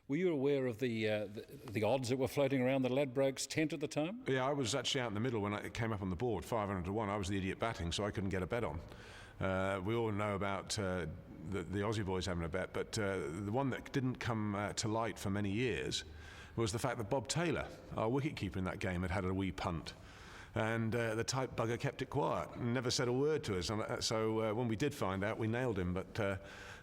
Were you aware of the odds that were floating around the Ladbrokes tent at the time? Yeah, I was actually out in the middle when it came up on the board, 500 to 1. I was the idiot batting, so I couldn't get a bet on. We all know about the Aussie boys having a bet, but the one that didn't come to light for many years was the fact that Bob Taylor, our wicketkeeper in that game, had a wee punt. And the tight bugger kept it quiet and never said a word to us. So when we did find out, we nailed him. But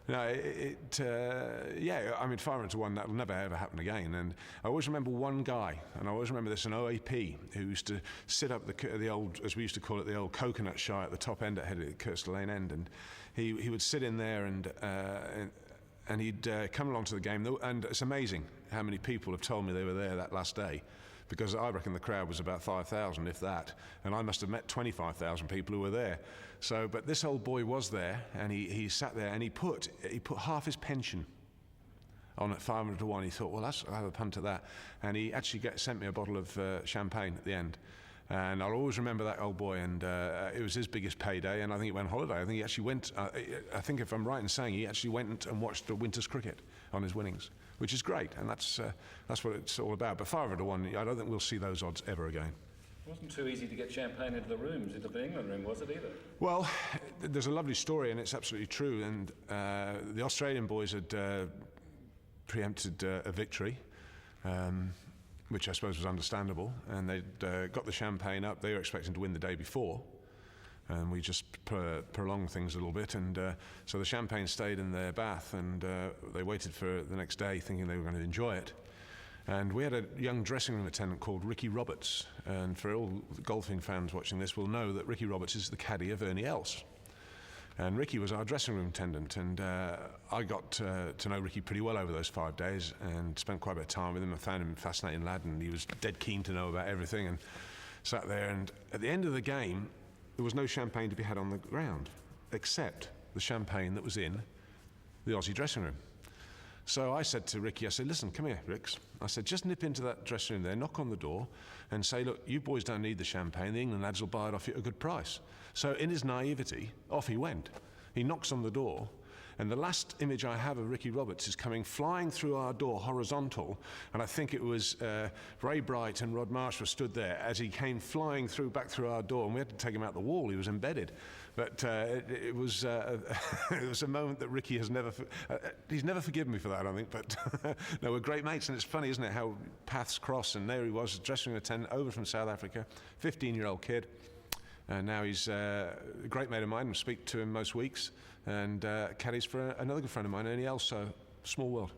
yeah, I mean, 500 to 1, that'll never ever happen again. And I always remember one guy, and I always remember this, an OAP, who used to sit up the old, as we used to call it, the old coconut shy at the top end at Kirsten Lane end, and he would sit in there and he'd come along to the game. And it's amazing how many people have told me they were there that last day, because I reckon the crowd was about 5,000, if that, and I must have met 25,000 people who were there. So, but this old boy was there, and he sat there, and he put half his pension on at 500 to 1. He thought, well, I'll have a punt at that, and he actually sent me a bottle of champagne at the end. And I'll always remember that old boy, and it was his biggest payday, and I think he went on holiday. I think he actually went, I think if I'm right in saying, he actually went and watched the Winter's cricket on his winnings, which is great, and that's what it's all about. But 500 to 1, I don't think we'll see those odds ever again. It wasn't too easady to get champagne into the rooms, into the England room, was it either? Well, there's a lovely story, and it's absolutely true, and the Australian boys had preempted a victory, which I suppose was understandable, and they'd got the champagne up. They were expecting to win the day before, and we just prolonged things a little bit, and so the champagne stayed in their bath, and they waited for the next day thinking they were going to enjoy it. And we had a young dressing room attendant called Ricky Roberts, and for all golfing fans watching this will know that Ricky Roberts is the caddy of Ernie Els. And Ricky was our dressing room attendant, and I got to know Ricky pretty well over those 5 days and spent quite a bit of time with him. I found him a fascinating lad, and he was dead keen to know about everything, and sat there. And at the end of the game, there was no champagne to be had on the ground, except the champagne that was in the Aussie dressing room. So I said to Ricky, I said, listen, come here, Ricks. I said, just nip into that dressing room there, knock on the door, and say, look, you boys don't need the champagne. The England lads will buy it off you at a good price. So in his naivety, off he went. He knocks on the door, and the last image I have of Ricky Roberts is coming flying through our door horizontal, and I think it was Ray Bright and Rod Marsh were stood there as he came flying back through our door, and we had to take him out the wall. He was embedded. But it was a moment that Ricky has he's never forgiven me for that, I think, but no, we're great mates, and it's funny, isn't it, how paths cross, and there he was, dressing room attendant over from South Africa, 15-year-old kid. And now he's a great mate of mine. I speak to him most weeks, and caddies for another good friend of mine, Ernie Els. So small world.